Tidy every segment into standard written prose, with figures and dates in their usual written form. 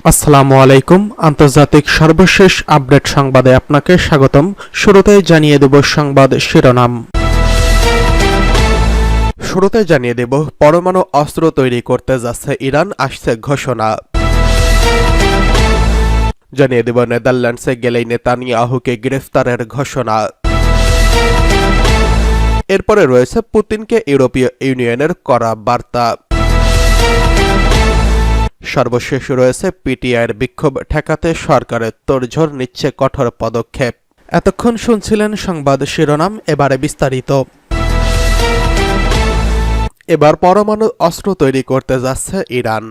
আসসালামু আলাইকুম। আন্তর্জাতিক সর্বশেষ আপডেট সংবাদে আপনাকে স্বাগতম। শুরুতেই জানিয়ে দেব সংবাদ শিরোনাম। শুরুতে জানিয়ে দেব পরমাণু অস্ত্র তৈরি করতে যাচ্ছে ইরান, আসছে ঘোষণা। জানিয়ে দেব নেদারল্যান্ডসে গেলেই নেতানিয়াহুকে গ্রেফতারের ঘোষণা। এরপরে রয়েছে পুতিনকে ইউরোপীয় ইউনিয়নের কড়া বার্তা। সর্বশেষ রয়েছে পিটিআইয়ের বিক্ষোভ ঠেকাতে সরকারের তোড়জোড় নিচ্ছে কঠোর পদক্ষেপ। এতক্ষণ শুনছিলেন সংবাদ শিরোনাম, এবারে বিস্তারিত। এবার পরমাণু অস্ত্র তৈরি করতে যাচ্ছে ইরান।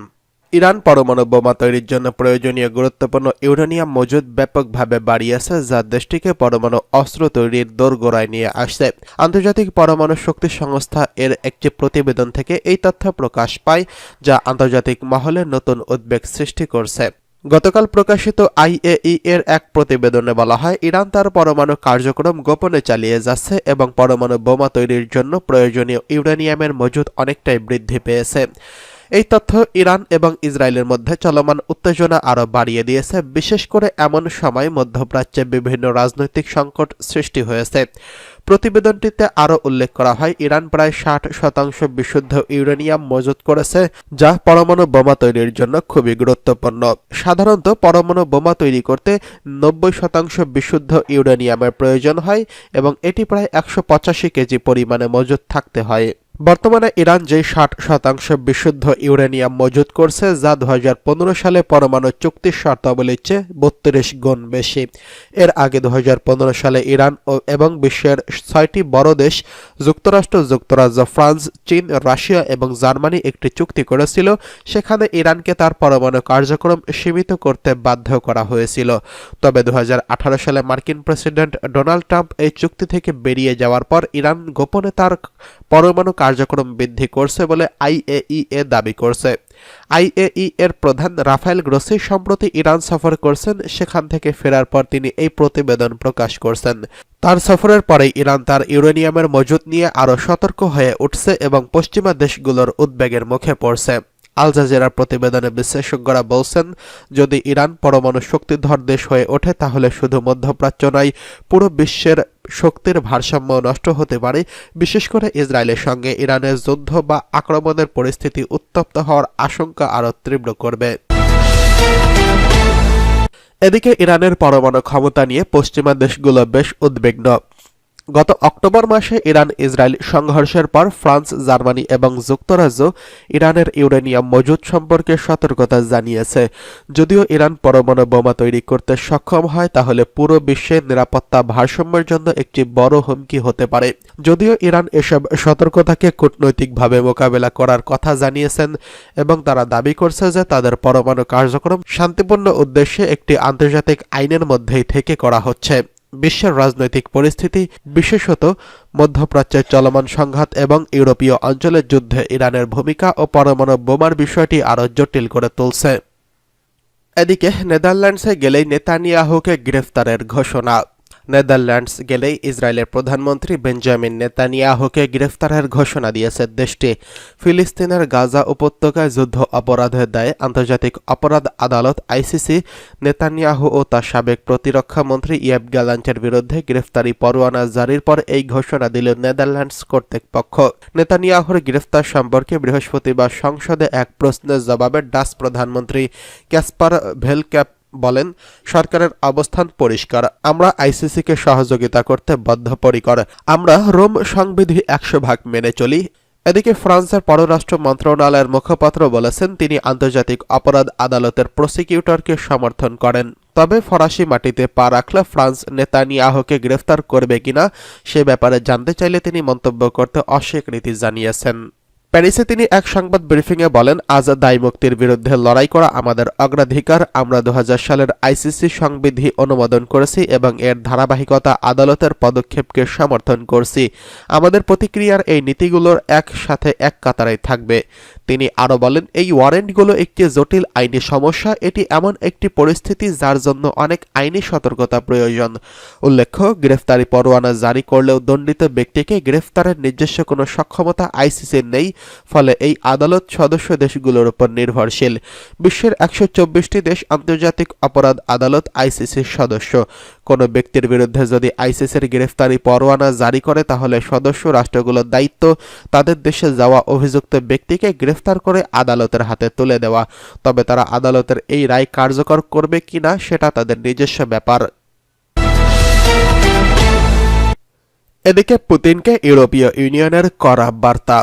ইরান পরমাণু বোমা তৈরির জন্য প্রয়োজনীয় গুরুত্বপূর্ণ ইউরেনিয়াম মজুদ ব্যাপকভাবে বাড়িয়েছে, যা দেশটিকে পরমাণু অস্ত্র তৈরির দোরগোড়ায় নিয়ে আসছে। আন্তর্জাতিক পরমাণু শক্তি সংস্থা এর একটি প্রতিবেদন থেকে এই তথ্য প্রকাশ পায়, যা আন্তর্জাতিক মহলে নতুন উদ্বেগ সৃষ্টি করছে। গতকাল প্রকাশিত আইএই এর এক প্রতিবেদনে বলা হয়, ইরান তার পরমাণু কার্যক্রম গোপনে চালিয়ে যাচ্ছে এবং পরমাণু বোমা তৈরির জন্য প্রয়োজনীয় ইউরেনিয়ামের মজুদ অনেকটাই বৃদ্ধি পেয়েছে। এই তথ্য ইরান এবং ইসরায়েলের মধ্যে চলমান উত্তেজনা আরও বাড়িয়ে দিয়েছে, বিশেষ করে এমন সময় মধ্যপ্রাচ্যে বিভিন্ন রাজনৈতিক সংকট সৃষ্টি হয়েছে। প্রতিবেদনটিতে আরও উল্লেখ করা হয়, ইরান প্রায় 60% বিশুদ্ধ ইউরেনিয়াম মজুত করেছে, যা পরমাণু বোমা তৈরির জন্য খুবই গুরুত্বপূর্ণ। সাধারণত পরমাণু বোমা তৈরি করতে 90% বিশুদ্ধ ইউরেনিয়ামের প্রয়োজন হয় এবং এটি প্রায় 185 কেজি পরিমাণে মজুত থাকতে হয়। বর্তমানে ইরান যে 60% বিশুদ্ধ ইউরেনিয়াম মজুত করছে, যা 2015 সালে পরমাণু চুক্তির শর্তাবলীর চেয়ে 32 গুণ বেশি। এর আগে 2015 সালে ইরান এবং বিশ্বের 6টি বড় দেশ যুক্তরাষ্ট্র, ফ্রান্স, চীন, রাশিয়া এবং জার্মানি একটি চুক্তি করেছিল। সেখানে ইরানকে তার পরমাণু কার্যক্রম সীমিত করতে বাধ্য করা হয়েছিল। তবে 2018 সালে মার্কিন প্রেসিডেন্ট ডোনাল্ড ট্রাম্প এই চুক্তি থেকে বেরিয়ে যাওয়ার পর ইরান গোপনে তার পরমাণু কার্যক্রম বৃদ্ধি করছে বলে আইএইএ দাবি করছে। আইএই এর প্রধান রাফায়েল গ্রোসি সম্প্রতি ইরান সফর করছেন। সেখান থেকে ফেরার পর তিনি এই প্রতিবেদন প্রকাশ করছেন। তার সফরের পরে ইরান তার ইউরেনিয়ামের মজুদ নিয়ে আরও সতর্ক হয়ে উঠছে এবং পশ্চিমা দেশগুলোর উদ্বেগের মুখে পড়ছে। আল জাজিরার প্রতিবেদনে বিশেষজ্ঞরা বলছেন, যদি ইরান পরমাণু শক্তিধর দেশ হয়ে ওঠে তাহলে শুধু মধ্যপ্রাচ্য নয়, পুরো বিশ্বের শক্তির ভারসাম্য নষ্ট হতে পারে। বিশেষ করে ইসরায়েলের সঙ্গে ইরানের যুদ্ধ বা আক্রমণের পরিস্থিতি উত্তপ্ত হওয়ার আশঙ্কা আরও তীব্র করবে। এদিকে ইরানের পরমাণু ক্ষমতা নিয়ে পশ্চিমা দেশগুলো বেশ উদ্বিগ্ন। গত অক্টোবর মাসে ইরান ইসরায়েল সংঘর্ষের পর ফ্রান্স, জার্মানি এবং যুক্তরাজ্য ইরানের ইউরেনিয়াম মজুদ সম্পর্কে সতর্কতা জানিয়েছে। যদিও ইরান পরমাণু বোমা তৈরি করতে সক্ষম হয়, তাহলে পুরো বিশ্বের নিরাপত্তা ভারসাম্যের জন্য একটি বড় হুমকি হতে পারে। যদিও ইরান এসব সতর্কতাকে কূটনৈতিকভাবে মোকাবেলা করার কথা জানিয়েছেন এবং তারা দাবি করছে যে তাদের পরমাণু কার্যক্রম শান্তিপূর্ণ উদ্দেশ্যে একটি আন্তর্জাতিক আইনের মধ্যেই থেকে করা হচ্ছে। বিশ্বের রাজনৈতিক পরিস্থিতি, বিশেষত মধ্যপ্রাচ্যের চলমান সংঘাত এবং ইউরোপীয় অঞ্চলের যুদ্ধে ইরানের ভূমিকা ও পরমাণু বোমার বিষয়টি আরও জটিল করে তুলছে। এদিকে নেদারল্যান্ডসে গেলেই নেতানিয়াহুকে গ্রেফতারের ঘোষণা। নেদারল্যান্ডস গেলেই ইসরায়েলের প্রধানমন্ত্রী বেঞ্জামিন নেতানিয়াহুকে গ্রেফতারের ঘোষণা দিয়েছে দেশটি। ফিলিস্তিনের গাজা উপত্যকায় যুদ্ধ অপরাধের দায়ে আন্তর্জাতিক অপরাধ আদালত আইসিসি নেতানিয়াহু ও তার সাবেক প্রতিরক্ষা মন্ত্রী ইয়েভ গ্যালান্টের বিরুদ্ধে গ্রেফতারি পরোয়ানা জারির পর এই ঘোষণা দিল নেদারল্যান্ডস কর্তৃপক্ষ। নেতানিয়াহুর গ্রেফতার সম্পর্কে বৃহস্পতিবার সংসদে এক প্রশ্নের জবাবে ডাচ প্রধানমন্ত্রী ক্যাসপার ভেলক্যাপ বলেন, সরকারের অবস্থান পরিষ্কার। আমরা আইসিসিকে সহযোগিতা করতে বদ্ধপরিকর। আমরা রোম সংবিধি 100% মেনে চলি। এদিকে ফ্রান্সের পররাষ্ট্র মন্ত্রণালয়ের মুখপাত্র বলেছেন, তিনি আন্তর্জাতিক অপরাধ আদালতের প্রসিকিউটরকে সমর্থন করেন। তবে ফরাসি মাটিতে পা রাখলে ফ্রান্স নেতানিয়াহুকে গ্রেফতার করবে কিনা সে ব্যাপারে জানতে চাইলে তিনি মন্তব্য করতে অস্বীকৃতি জানিয়েছেন। প্যারিসে তিনি এক সংবাদ ব্রিফিংয়ে বলেন, আজ দায়মুক্তির বিরুদ্ধে লড়াই করা আমাদের অগ্রাধিকার। আমরা 2000 সালের আইসিসি সংবিধি অনুমোদন করেছি এবং এর ধারাবাহিকতা আদালতের পদক্ষেপকে সমর্থন করছি। আমাদের প্রতিক্রিয়ার এই নীতিগুলোর একসাথে এক কাতারেই থাকবে। তিনি আরও বলেন, এই ওয়ারেন্টগুলো একটি জটিল আইনি সমস্যা। এটি এমন একটি পরিস্থিতি যার জন্য অনেক আইনি সতর্কতা প্রয়োজন। উল্লেখ্য, গ্রেফতারি পরোয়ানা জারি করলেও দণ্ডিত ব্যক্তিকে গ্রেফতারের নিজস্ব কোনো সক্ষমতা আইসিসির নেই, ফলে এই আদালত সদস্য দেশগুলোর উপর নির্ভরশীল। বিশ্বের 124টি দেশ আন্তর্জাতিক অপরাধ আদালত আইসিসির সদস্য। কোনো ব্যক্তির বিরুদ্ধে যদি আইসিসির গ্রেফতারি পরোয়ানা জারি করে, তাহলে সদস্য রাষ্ট্রগুলোর দায়িত্ব তাদের দেশে যাওয়া অভিযুক্ত ব্যক্তিকে গ্রেফতার করে আদালতের হাতে তুলে দেওয়া। তবে তারা আদালতের এই রায় কার্যকর করবে কিনা সেটা তাদের নিজস্ব ব্যাপার। এদিকে পুতিনকে ইউরোপীয় ইউনিয়নের কড়া বার্তা।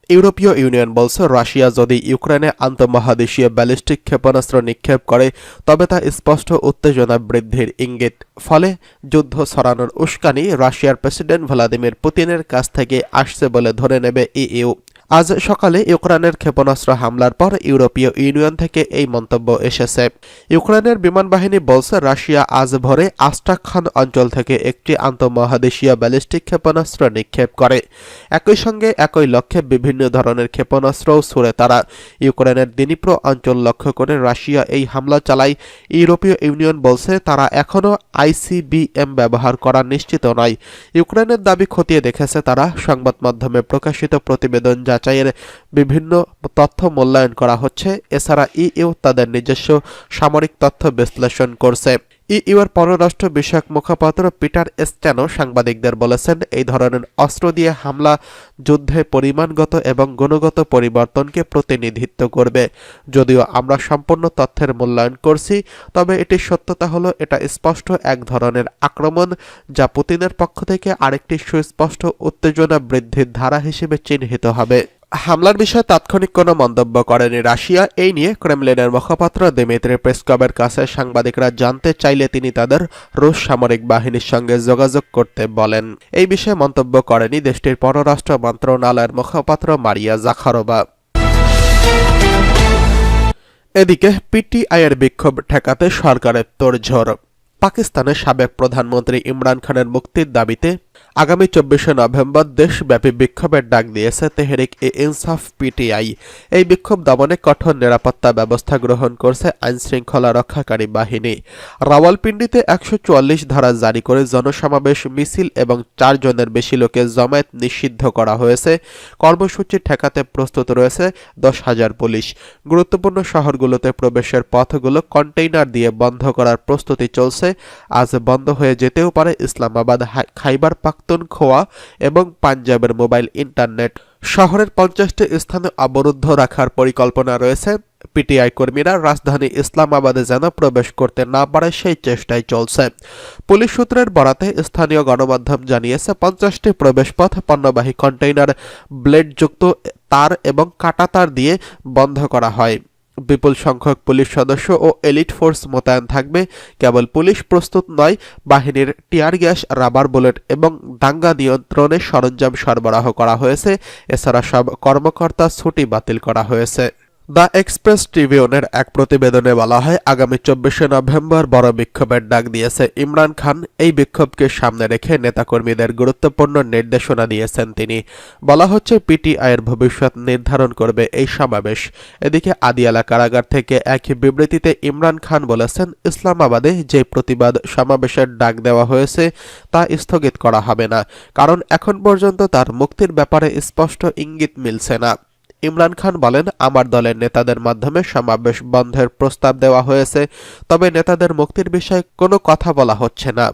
ইউরোপীয় ইউনিয়ন বলছে, রাশিয়া যদি ইউক্রেনে আন্তঃমহাদেশীয় ব্যালিস্টিক ক্ষেপণাস্ত্র নিক্ষেপ করে তবে তা স্পষ্ট উত্তেজনা বৃদ্ধির ইঙ্গিত। ফলে যুদ্ধ ছড়ানোর উস্কানি রাশিয়ার প্রেসিডেন্ট ভ্লাদিমির পুতিনের কাছ থেকে আসছে বলে ধরে নেবে ইইউ। আজ সকালে ইউক্রেনের ক্ষেপণাস্ত্র হামলার পর ইউরোপীয় ইউনিয়ন থেকে এই মন্তব্য এসেছে। ইউক্রেনের বিমান বাহিনী বলছে, রাশিয়া আজ ভোরে আস্ট্রাখান অঞ্চল থেকে একটি আন্তঃমহাদেশীয় ব্যালিস্টিক ক্ষেপণাস্ত্র নিক্ষেপ করে। একই সঙ্গে একই লক্ষ্যে বিভিন্ন ধরনের ক্ষেপণাস্ত্রও ছুড়ে তারা। ইউক্রেনের দিনিপ্রো অঞ্চল লক্ষ্য করে রাশিয়া এই হামলা চালায়। ইউরোপীয় ইউনিয়ন বলছে, তারা এখনও আইসিবিএম ব্যবহার করা নিশ্চিত নয়। ইউক্রেনের দাবি খতিয়ে দেখেছে তারা। সংবাদ মাধ্যমে প্রকাশিত প্রতিবেদন যাচাইয়ের বিভিন্ন তথ্য মূল্যায়ন করা হচ্ছে। এছাড়া ইইউ তাদের নিজস্ব সামরিক তথ্য বিশ্লেষণ করছে। ইইউ এর পররাষ্ট্র বিষয়ক মুখপাত্র পিটার স্ট্যানো সাংবাদিকদের বলেছেন, এই ধরনের অস্ত্র দিয়ে হামলা যুদ্ধে পরিমাণগত এবং গুণগত পরিবর্তনকে প্রতিনিধিত্ব করবে। যদিও আমরা সম্পূর্ণ তথ্যের মূল্যায়ন করছি, তবে এটির সত্যতা হলো এটা স্পষ্ট এক ধরনের আক্রমণ যা পুতিনের পক্ষ থেকে আরেকটি সুস্পষ্ট উত্তেজনা বৃদ্ধির ধারা হিসেবে চিহ্নিত হবে। হামলার বিষয়ে তাৎক্ষণিক কোনো মন্তব্য করেনি রাশিয়া। এই নিয়ে ক্রেমলিনের মুখপাত্র দিমিত্রি পেসকভের কাছে সাংবাদিকরা জানতে চাইলে তিনি তাদের রুশ সামরিক বাহিনীর সঙ্গে যোগাযোগ করতে বলেন। এই বিষয়ে মন্তব্য করেনি দেশটির পররাষ্ট্র মন্ত্রণালয়ের মুখপাত্র মারিয়া জাখারোভা। এদিকে পিটিআইয়ের বিক্ষোভ ঠেকাতে সরকারের তোড়জোড়। পাকিস্তানের সাবেক প্রধানমন্ত্রী ইমরান খানের মুক্তির দাবিতে আগামী 24শে নভেম্বর দেশব্যাপী বিক্ষোভের ডাক দিয়েছে তেহরিক-ই-ইনসাফ পিটিআই। এই বিক্ষোভ দমনে কঠোর নিরাপত্তা ব্যবস্থা গ্রহণ করছে আইনশৃঙ্খলা রক্ষাকারী বাহিনী। রাওয়ালপিন্ডিতে 144 ধারা জারি করে জনসমাবেশ, মিছিল এবং 4 জনের বেশি লোকের জমায়েত নিষিদ্ধ করা হয়েছে। কর্মসূচি ঠেকাতে প্রস্তুত রয়েছে 10,000 পুলিশ। গুরুত্বপূর্ণ শহরগুলোতে প্রবেশের পথগুলো কন্টেইনার দিয়ে বন্ধ করার প্রস্তুতি চলছে। আজ বন্ধ হয়ে যেতেও পারে ইসলামাবাদ, খাইবার পাখতুনখোয়া এবং পাঞ্জাবের মোবাইল ইন্টারনেট। শহরের 50টি স্থানে অবরুদ্ধ রাখার পরিকল্পনা রয়েছে। পিটিআই কর্মীরা রাজধানী ইসলামাবাদে যেন প্রবেশ করতে না পারে সেই চেষ্টাই চলছে। পুলিশ সূত্রের বরাতে স্থানীয় গণমাধ্যম জানিয়েছে, 50টি প্রবেশপথ পণ্যবাহী কন্টেইনার ব্লেডযুক্ত তার এবং কাঁটা তার দিয়ে বন্ধ করা হয়। বিপুল সংখ্যক পুলিশ সদস্য ও এলিট ফোর্স মোতায়েন থাকবে। কেবল পুলিশ প্রস্তুত নয়, বাহিনীর টিয়ার গ্যাস, রাবার বুলেট এবং দাঙ্গা নিয়ন্ত্রণের সরঞ্জাম সরবরাহ করা হয়েছে। এছাড়া সব কর্মকর্তা ছুটি বাতিল করা হয়েছে। দ্য এক্সপ্রেস ট্রিবিউনের এক প্রতিবেদনে বলা হয়, আগামী 24শে নভেম্বর বড় বিক্ষোভের ডাক দিয়েছে ইমরান খান। এই বিক্ষোভকে সামনে রেখে নেতাকর্মীদের গুরুত্বপূর্ণ নির্দেশনা দিয়েছেন তিনি। বলা হচ্ছে, পিটিআইয়ের ভবিষ্যৎ নির্ধারণ করবে এই সমাবেশ। এদিকে আদিয়ালা কারাগার থেকে এক বিবৃতিতে ইমরান খান বলেছেন, ইসলামাবাদে যে প্রতিবাদ সমাবেশের ডাক দেওয়া হয়েছে তা স্থগিত করা হবে না, কারণ এখন পর্যন্ত তার মুক্তির ব্যাপারে স্পষ্ট ইঙ্গিত মিলছে না। ইমরান খান বলেন, আমার দলের নেতাদের মাধ্যমে সমাবেশ বন্ধের প্রস্তাব দেওয়া হয়েছে, তবে নেতাদের মুক্তির বিষয়ে কোনো কথা বলা হচ্ছে না।